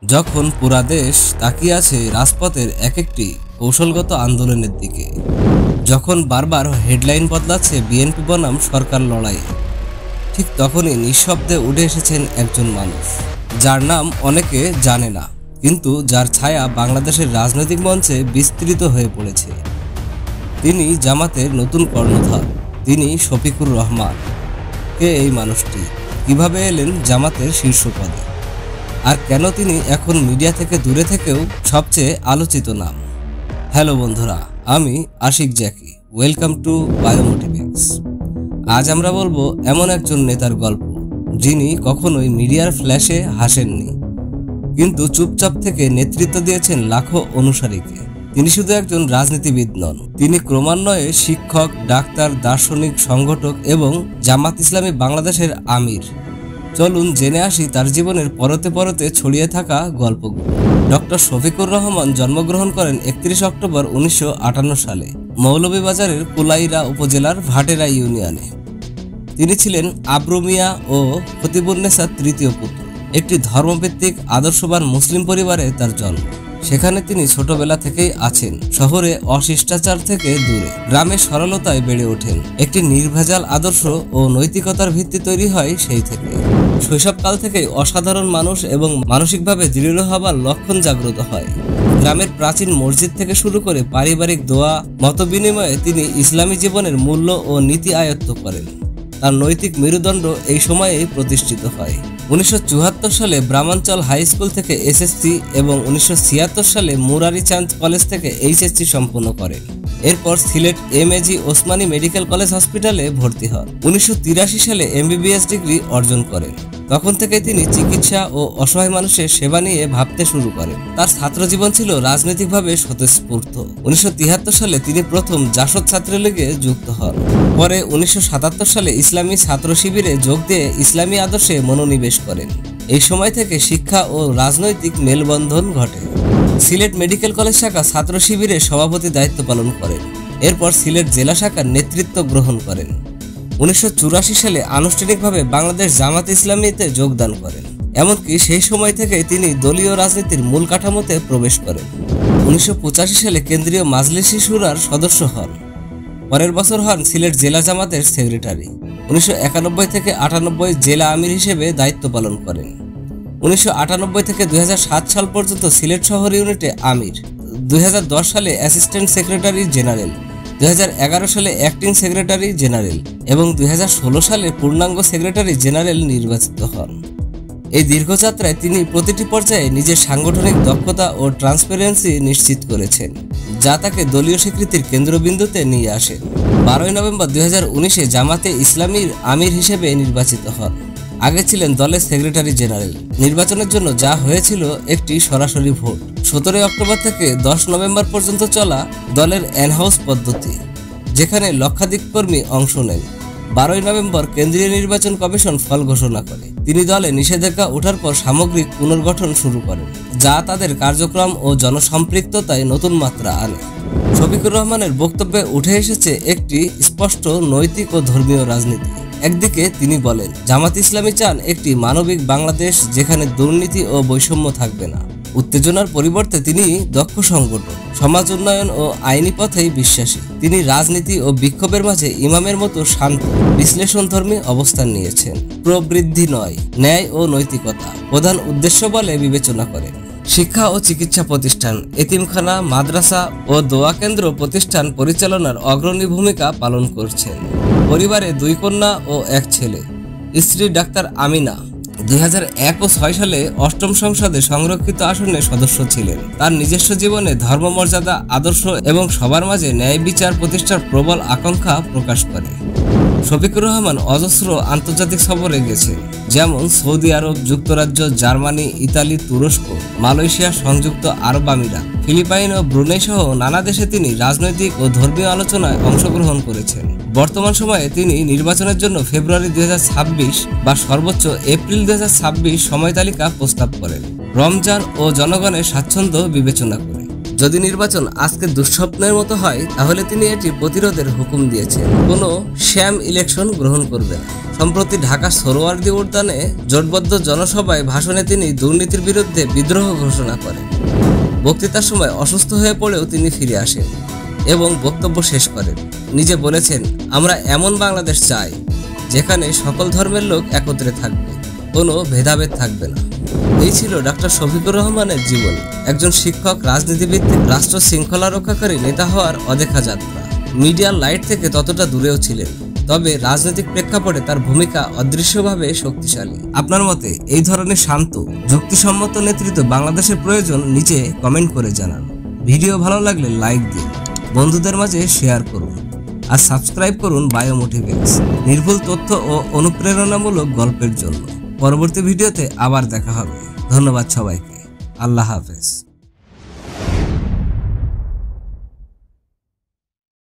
যখন পুরা দেশ তাকিয়ে আছে রাজপথের এক একটি কৌশলগত আন্দোলনের দিকে, যখন বারবার হেডলাইন বদলাচ্ছে বিএনপি বনাম সরকার লড়াই, ঠিক তখনই নিঃশব্দে উঠে এসেছেন একজন মানুষ যার নাম অনেকে জানে না, কিন্তু যার ছায়া বাংলাদেশের রাজনৈতিক মঞ্চে বিস্তৃত হয়ে পড়েছে। তিনি জামাতের নতুন কর্ণধার, তিনি শফিকুর রহমান। কে এই মানুষটি? কিভাবে এলেন জামাতের শীর্ষ পদে? আর কেন তিনি এখন মিডিয়া থেকে দূরে থেকেও সবচেয়ে আলোচিত নাম? হ্যালো বন্ধুরা, আমি Ashik Jackie. Welcome to Biomotivics. আজ আমরা বলবো এমন একজন নেতার গল্প যিনি কখনোই মিডিয়ার ফ্ল্যাশে হাসেননি, কিন্তু চুপচাপ থেকে নেতৃত্ব দিয়েছেন লাখো অনুসারীকে। তিনি শুধু একজন রাজনীতিবিদ নন, তিনি ক্রমান্বয়ে শিক্ষক, ডাক্তার, দার্শনিক, সংগঠক এবং জামাত ইসলামী বাংলাদেশের আমির। চলুন জেনে আসি তার জীবনের পরতে পরতে ছড়িয়ে থাকা গল্পগুলো। ডক্টর শফিকুর রহমান জন্মগ্রহণ করেন 31 অক্টোবর 1958 সালে মৌলভীবাজারের কুলাইড়া উপজেলার ভাটেরা ইউনিয়নে। তিনি ছিলেন আব্রু মিয়া ও খতিবুন্নেসার তৃতীয় পুত্র। একটি ধর্মভিত্তিক আদর্শবান মুসলিম পরিবারে তার জন্ম। সেখানে তিনি ছোটবেলা থেকেই আছেন শহরে অশিষ্টাচার থেকে দূরে, গ্রামে সরলতায় বেড়ে ওঠেন। একটি নির্ভেজাল আদর্শ ও নৈতিকতার ভিত্তি তৈরি হয় সেই থেকে। শৈশবকাল থেকেই অসাধারণ মানুষ এবং মানসিকভাবে দৃঢ় হবার লক্ষণ জাগ্রত হয়। গ্রামের প্রাচীন মসজিদ থেকে শুরু করে পারিবারিক দোয়া মত বিনিময়ে তিনি ইসলামী জীবনের মূল্য ও নীতি আয়ত্ত করেন। তার নৈতিক মেরুদণ্ড এই সময়েই প্রতিষ্ঠিত হয়। 1974 সালে ব্রাহ্মণচল হাই স্কুল থেকে এসএসসি এবং 1976 সালে মুরারি চাঁদ কলেজ থেকে এইচএসসি সম্পন্ন করেন। এরপর Sylhet MAG Osmani medical college হসপিটালে ভর্তি হন। 1983 সালে এমবিবিএস ডিগ্রি অর্জন করেন। তখন থেকে তিনি চিকিৎসা ও অসহায় মানুষের সেবা নিয়ে ভাবতে শুরু করেন। তার ছাত্র জীবন ছিল রাজনৈতিকভাবে স্বতঃস্ফূর্ত। 1973 সালে তিনি প্রথম জাসদ ছাত্রলীগে যুক্ত হন। পরে 1977 সালে ইসলামী ছাত্র শিবিরে যোগ দিয়ে ইসলামী আদর্শে মনোনিবেশ করেন। এই সময় থেকে শিক্ষা ও রাজনৈতিক মেলবন্ধন ঘটে। সিলেট মেডিকেল কলেজ শাখা ছাত্র শিবিরের সভাপতি দায়িত্ব পালন করেন। এরপর সিলেট জেলা শাখার নেতৃত্ব গ্রহণ করেন। 1984 সালে আনুষ্ঠানিকভাবে বাংলাদেশ জামাত ইসলামীতে যোগদান করেন। এমনকি সেই সময় থেকে তিনি দলীয় রাজনীতির মূল কাঠামোতে প্রবেশ করেন। 1985 সালে কেন্দ্রীয় মাজলিসি শুরার সদস্য হন। পরের বছর হন সিলেট জেলা জামাতের সেক্রেটারি। 1991 থেকে 98 জেলা আমির হিসেবে দায়িত্ব পালন করেন। 1998 থেকে 2007 সাল পর্যন্ত সিলেট শহর ইউনিটে আমির। 2010 সালে অ্যাসিস্ট্যান্ট সেক্রেটারি জেনারেল, 2011 সালে অ্যাক্টিং সেক্রেটারি জেনারেল এবং 2016 সালে পূর্ণাঙ্গ সেক্রেটারি জেনারেল নির্বাচিত হন। এই দীর্ঘযাত্রায় তিনি প্রতিটি পর্যায়ে নিজের সাংগঠনিক দক্ষতা ও ট্রান্সপারেন্সি নিশ্চিত করেছেন, যা তাকে দলীয় স্বীকৃতির কেন্দ্রবিন্দুতে নিয়ে আসে। 12 নভেম্বর 2019-এ জামাতে ইসলামীর আমির হিসেবে নির্বাচিত হন। আগে ছিলেন দলের সেক্রেটারি জেনারেল। নির্বাচনের জন্য যা হয়েছিল একটি সরাসরি ভোট। 17 অক্টোবর থেকে 10 নভেম্বর পর্যন্ত চলা দলের এনহাউস পদ্ধতি, যেখানে লক্ষাধিক কর্মী অংশ নেন। 12 নভেম্বর কেন্দ্রীয় নির্বাচন কমিশন ফল ঘোষণা করে। তিনি দলে নিষেধাজ্ঞা ওঠার পর সামগ্রিক পুনর্গঠন শুরু করেন, যা তাদের কার্যক্রম ও জনসম্পৃক্ততায় নতুন মাত্রা আনে। শফিকুর রহমানের বক্তব্যে উঠে এসেছে একটি স্পষ্ট নৈতিক ও ধর্মীয় রাজনীতি। একদিকে তিনি বলেন, জামাত ইসলামী চান একটি মানবিক বাংলাদেশ যেখানে দুর্নীতি ও বৈষম্য থাকবে না। উত্তেজনার পরিবর্তে তিনি দক্ষ সংগঠন, সমাজ উন্নয়ন ও আইনি পথেই বিশ্বাসী। তিনি রাজনীতি ও বিক্ষোভের মাঝে ইমামের মতো শান্ত বিশ্লেষণধর্মী অবস্থান নিয়েছেন। প্রবৃদ্ধি নয়, ন্যায় ও নৈতিকতা প্রধান উদ্দেশ্য বলে বিবেচনা করেন। শিক্ষা ও চিকিৎসা প্রতিষ্ঠান, এতিমখানা, মাদ্রাসা ও দোয়া কেন্দ্র প্রতিষ্ঠান পরিচালনার অগ্রণী ভূমিকা পালন করছেন। পরিবারে 2 কন্যা ও 1 ছেলে। স্ত্রী ডাক্তার আমিনা 2001 ও 2006 সালে 8ম সংসদে সংরক্ষিত আসনের সদস্য ছিলেন। তার নিজস্ব জীবনে ধর্মমর্যাদা, আদর্শ এবং সবার মাঝে ন্যায় বিচার প্রতিষ্ঠার প্রবল আকাঙ্ক্ষা প্রকাশ করে। শফিকুর রহমান অজস্র আন্তর্জাতিক সফরে গেছেন, যেমন সৌদি আরব, যুক্তরাজ্য, জার্মানি, ইতালি, তুরস্ক, মালয়েশিয়া, সংযুক্ত আরব আমিরাত, ফিলিপাইন ও ব্রুনেই সহ নানা দেশে তিনি রাজনৈতিক ও ধর্মীয় আলোচনায় অংশগ্রহণ করেছেন। বর্তমান সময়ে তিনি নির্বাচনের জন্য ফেব্রুয়ারি 2026 বা সর্বোচ্চ এপ্রিল 2026 সময় তালিকা প্রস্তাব করেন, রমজান ও জনগণের স্বাচ্ছন্দ্য বিবেচনা করে। যদি নির্বাচন আজকে দুঃস্বপ্নের মতো হয় তাহলে তিনি এটি প্রতিরোধের হুকুম দিয়েছেন, কোনো শ্যাম ইলেকশন গ্রহণ করবেন। সম্প্রতি ঢাকা সোহরাওয়ার্দী উদ্যানে জোটবদ্ধ জনসভায় ভাষণে তিনি দুর্নীতির বিরুদ্ধে বিদ্রোহ ঘোষণা করেন। বক্তৃতার সময় অসুস্থ হয়ে পড়েও তিনি ফিরে আসেন এবং বক্তব্য শেষ করেন। নিজে বলেছেন, আমরা এমন বাংলাদেশ চাই যেখানে সকল ধর্মের লোক একত্রে থাকবে, কোনো ভেদাভেদ থাকবে না। এই ছিল ডক্টর শফিকুর রহমানের জীবনী। একজন শিক্ষক, রাজনীতিবিদ, রাষ্ট্র শৃঙ্খলা রক্ষাকারী নেতা হওয়ার অদেখা যাত্রা। মিডিয়ার লাইট থেকে ততটা দূরেও ছিলেন, তবে রাজনৈতিক প্রেক্ষাপটে তার ভূমিকা অদৃশ্যভাবে শক্তিশালী। আপনার মতে এই ধরনের শান্ত, যুক্তিসম্মত নেতৃত্ব বাংলাদেশের প্রয়োজন? নিচে কমেন্ট করে জানান। ভিডিও ভালো লাগলে লাইক দিন, বন্ধুদের মাঝে শেয়ার করুন আর সাবস্ক্রাইব করুন বায়োমোটিভেক্স, নির্ভুল তথ্য ও অনুপ্রেরণামূলক গল্পের জন্য। পরবর্তী ভিডিওতে আবার দেখা হবে। ধন্যবাদ সবাইকে। আল্লাহ হাফেজ।